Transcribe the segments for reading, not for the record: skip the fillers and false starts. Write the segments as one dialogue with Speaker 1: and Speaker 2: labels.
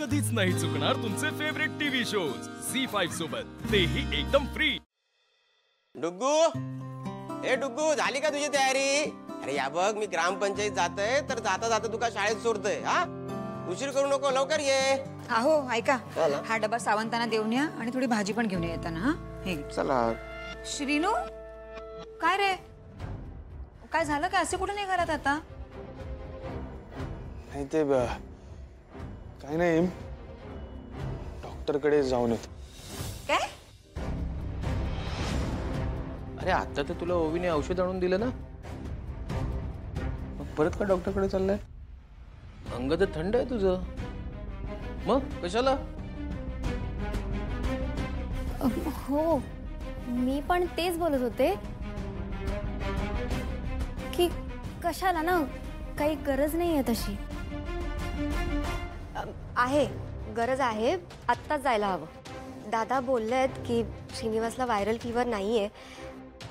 Speaker 1: कधीच नाही चुकणार तुमचे फेवरेट टीव्ही शोज झी5 सोबत, तेही एकदम फ्री।
Speaker 2: डुग्गू, ए डुग्गू, झाली का तुझी तयारी? अरे या बघ, मी ग्रामपंचायत जातोय, तर जाता जाता तुका शाळेत सोडतोय। हा, उशीर करू नको, लवकर ये।
Speaker 3: हो ऐका, हा डबा सावंतांना देऊन या आणि थोडी भाजी पण घेऊन येताना। हा हे
Speaker 2: चला।
Speaker 3: श्रीनू, काय रे, काय झालं? काय असे कुठे नाही करत आता?
Speaker 4: नाही ते काय नाही, डॉक्टरकडे जाऊन येतो।
Speaker 3: काय?
Speaker 5: अरे आता तर तुला ओवीने औषध आणून दिलं ना, मग परत का डॉक्टरकडे चाललाय? अंग तर थंड आहे तुझं, मग कशाला?
Speaker 6: हो, मी पण तेच बोलत होते की कशाला ना, काही गरज नाही आहे तशी। आहे गरज आहे, आत्ताच जायला हवं। दादा बोललेत की श्रीनिवासला व्हायरल फीवर नाहीये,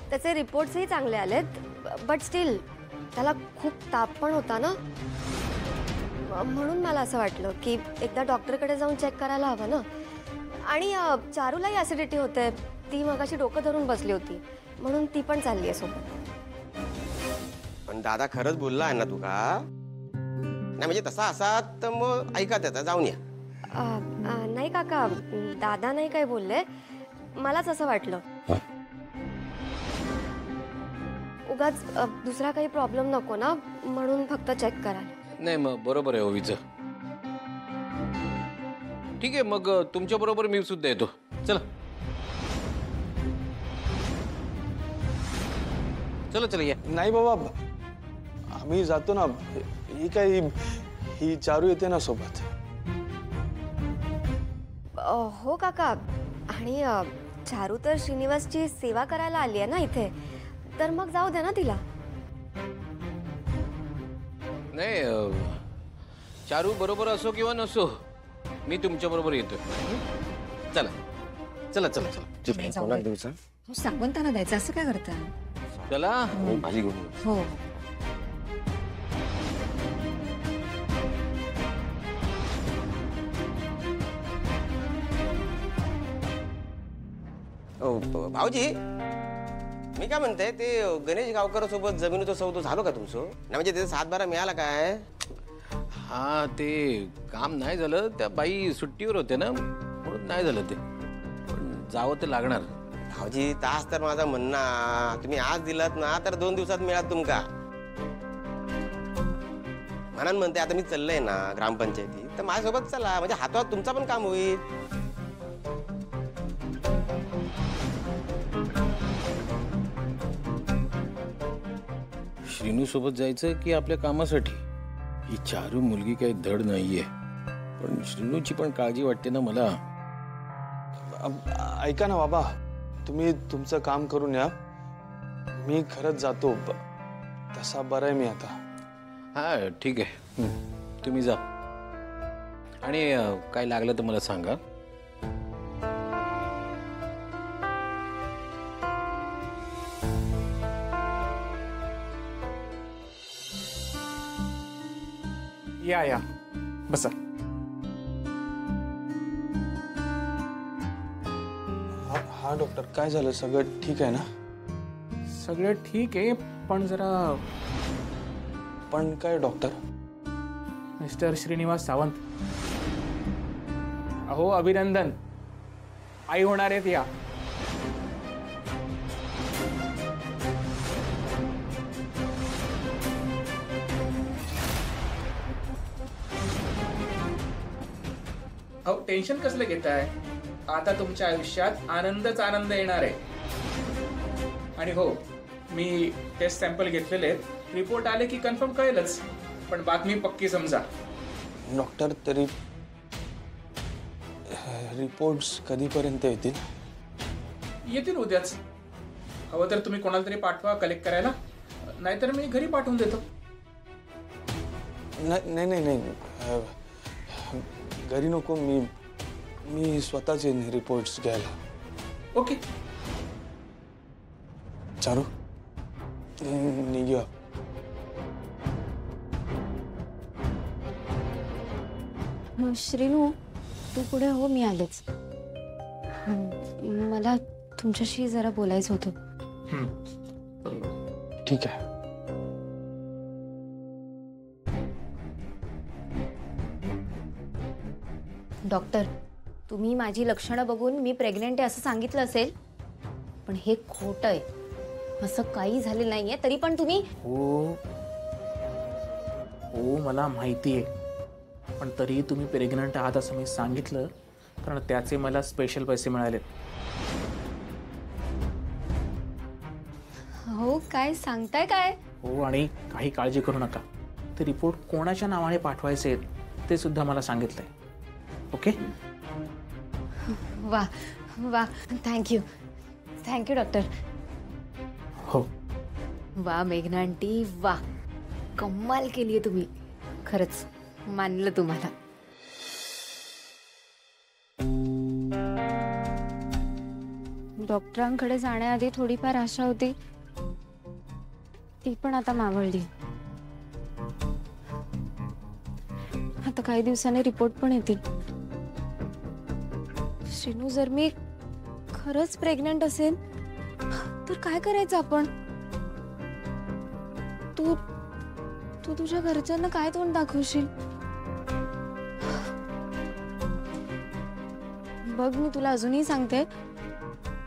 Speaker 6: त्याचे रिपोर्ट्सही चांगले आलेत, बट स्टील त्याला खूप ताप पण होता ना, म्हणून मला असं वाटलं की एकदा डॉक्टरकडे जाऊन चेक करायला हवं ना। आणि चारूलाही ॲसिडिटी होते, ती मगाशी डोकं धरून बसली होती, म्हणून ती पण चालली आहे सोबत।
Speaker 2: पण दादा खरंच बोलला आहे ना तुका? नाही म्हणजे तसा असा तर मग ऐका त्याचा, जाऊन या।
Speaker 6: नाही काका, दादा नाही काय बोलले, मलाच असं वाटलं। उगाच दुसरा काही प्रॉब्लेम नको ना, म्हणून फक्त चेक करा।
Speaker 5: नाही मग बरोबर आहे ओवीचं, ठीक आहे, मग तुमच्या बरोबर मी सुद्धा येतो, चला चला चला या।
Speaker 4: नाही बाबा, आम्ही जातो ना, ही काय ही चारू येते ना सोबत।
Speaker 6: हो काका, आणि चारू तर श्रीनिवासची सेवा करायला आली आहे ना इथे, तर मग जाऊ दे ना तिला।
Speaker 5: नाही चारू बरोबर असो किंवा नसो, मी तुमच्या बरोबर येतो, चला चला चला चला।
Speaker 3: सावंतांना द्यायचं असं काय करता?
Speaker 5: चला
Speaker 2: भाजी घेऊन।
Speaker 3: हो
Speaker 2: भाऊजी, मी काय म्हणते, ते गणेश गावकर सोबत जमिनीचा सौदा झालो का तुमचं? नाही म्हणजे त्याचा 7-12 मिळाला काय?
Speaker 5: हा, ते काम नाही झालं, त्या बाई सुट्टीवर होते ना, म्हणून नाही झालं ते, पण जावं तर लागणार।
Speaker 2: भाऊजी, तास तर माझा म्हणणं, तुम्ही आज दिलात ना तर 2 दिवसात मिळात तुमका। म्हणून म्हणते आता मी चाललंय ना ग्रामपंचायती, तर माझ्यासोबत चला, म्हणजे हातात तुमचा पण काम होईल।
Speaker 5: श्रीनू सोबत जायचं की आपल्या कामासाठी? ही चारू मुलगी काही धड नाहीये, पण श्रीनूची पण काळजी वाटते ना मला।
Speaker 4: ऐका ना बाबा, तुम्ही तुमचं काम करून या, मी खरंच जातो, तसा बरा आहे मी आता।
Speaker 5: हा ठीक आहे, तुम्ही जा, आणि काय लागलं तर मला सांगा।
Speaker 7: या बसा।
Speaker 4: हा डॉक्टर, काय झालं? सगळं ठीक आहे ना?
Speaker 7: सगळं ठीक आहे, पण जरा।
Speaker 4: पण काय डॉक्टर?
Speaker 7: मिस्टर श्रीनिवास सावंत, अहो अभिनंदन, आई होणार आहेत या। अहो टेन्शन कसलं घेताय? आता तुमच्या आयुष्यात आनंदच आनंद येणार आहे। आणि हो, मी टेस्ट सॅम्पल घेतलेले आहेत, रिपोर्ट आले की कन्फर्म कळेलच, पण बातमी पक्की समजा।
Speaker 4: डॉक्टर, तरी रिपोर्ट्स कधीपर्यंत येतील?
Speaker 7: येतील उद्याच। हवं तर तुम्ही कोणाला तरी पाठवा कलेक्ट करायला, नाहीतर मी घरी पाठवून देतो।
Speaker 4: नाही नाही नाही, घरी नको, मी स्वतःच येईन रिपोर्ट्स घ्यायला।
Speaker 7: ओके
Speaker 4: चारू, निघूया।
Speaker 6: श्रीनू तू पुढे हो, मी आलेच. मला तुमच्याशी जरा बोलायचं होतं.
Speaker 4: ठीक आहे.
Speaker 6: डॉक्टर, तुम्ही माझी लक्षणं बघून मी प्रेग्नेंट आहे असं सांगितलं असेल, पण हे खोटं आहे. असं काही झालेलं नाहीये. तरी पण तुम्ही
Speaker 7: हो मला माहिती आहे, पण तरीही तुम्ही प्रेग्नंट आहात असं मी सांगितलं कारण त्याचे मला स्पेशल पैसे मिळाले.
Speaker 6: हो, काय सांगताय काय?
Speaker 7: हो, आणि काही काळजी करू नका. ते रिपोर्ट कोणाच्या नावाने पाठवायचे आहेत ते सुद्धा मला सांगितलंय. ओके.
Speaker 6: वा वा, थँक्यू डॉक्टर.
Speaker 7: हो.
Speaker 6: वा मेघना आंटी, वा, कमाल केली आहे तुम्ही. खरंच मानलं तुम्हाला. डॉक्टरांकडे जाण्याआधी थोडीफार आशा होती, ती पण आता मावळली. आता काही दिवसांनी रिपोर्ट पण येतील. श्रीनू, जर मी खरंच प्रेग्नंट असेल तर काय करायचं आपण? तू तुझ्या घरच्यांना काय तोंड दाखवशील? बघ, मी तुला अजूनही सांगते,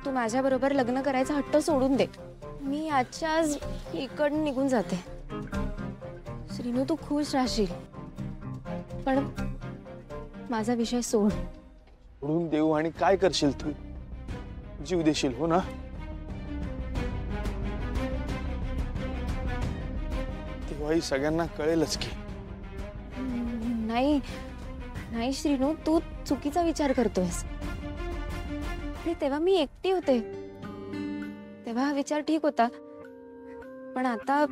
Speaker 6: तू माझ्या बरोबर लग्न करायचा हट्ट सोडून दे. मी आजच्या आज इकडून निघून जाते. श्रीनू, तू खुश राहशील, पण माझा विषय सोड.
Speaker 4: सोडून देऊ आणि काय करशील तू? जीव देशील, हो ना? तेव्हाही सगळ्यांना कळेलच की.
Speaker 6: नाही श्रीनू, तू चुकीचा विचार करतोयस. आणि तेव्हा मी एकटी होते, तेव्हा हा विचार ठीक होता, पण आता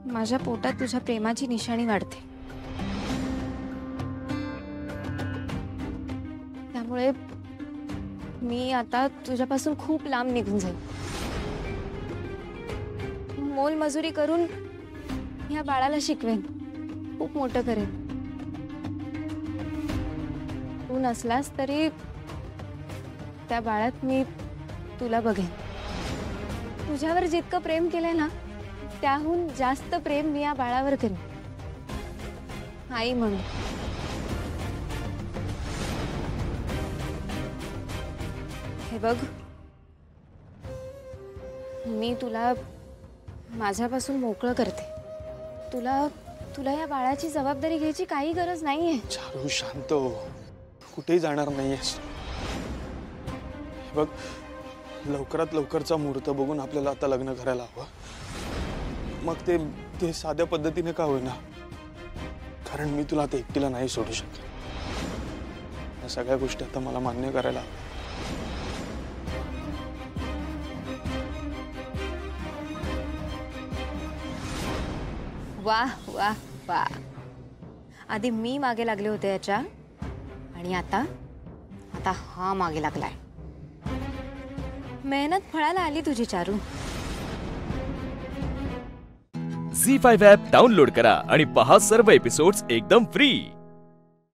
Speaker 6: माझ्या पोटात तुझ्या प्रेमाची निशाणी वाढते. त्यामुळे मी आता तुझ्यापासून खूप लांब निघून जाईल. मोलमजुरी करून या बाळाला शिकवेन, खूप मोठं करेन. तू नसलास तरी त्या बाळात मी तुला बघेन. तुझ्यावर जितकं प्रेम केलंय ना, त्याहून जास्त प्रेम मी या बाळावर करेन, आई म्हणून. हे बघ, मी तुला माझ्यापासून मोकळं करते. तुला या बाळाची जबाबदारी घ्यायची काही गरज नाहीये.
Speaker 4: चारू, शांत हो, कुठेही जाणार नाहीयेस. बघ, लवकरात लवकरचा मुहूर्त बघून आपल्याला आता लग्न करायला हवं. मग ते साध्या पद्धतीने का होईना, कारण मी तुला आता एकटीला नाही सोडू शकत. या सगळ्या गोष्टी आता मला मान्य करायला हव्या.
Speaker 6: वा वा वा, आधी मी मागे लागले होते याच्या, आणि आता हा मागे लागलाय. मेहनत फळाला आली तुझी चारू.
Speaker 1: झी5 ॲप डाउनलोड करा आणि पहा सर्व एपिसोड्स एकदम फ्री.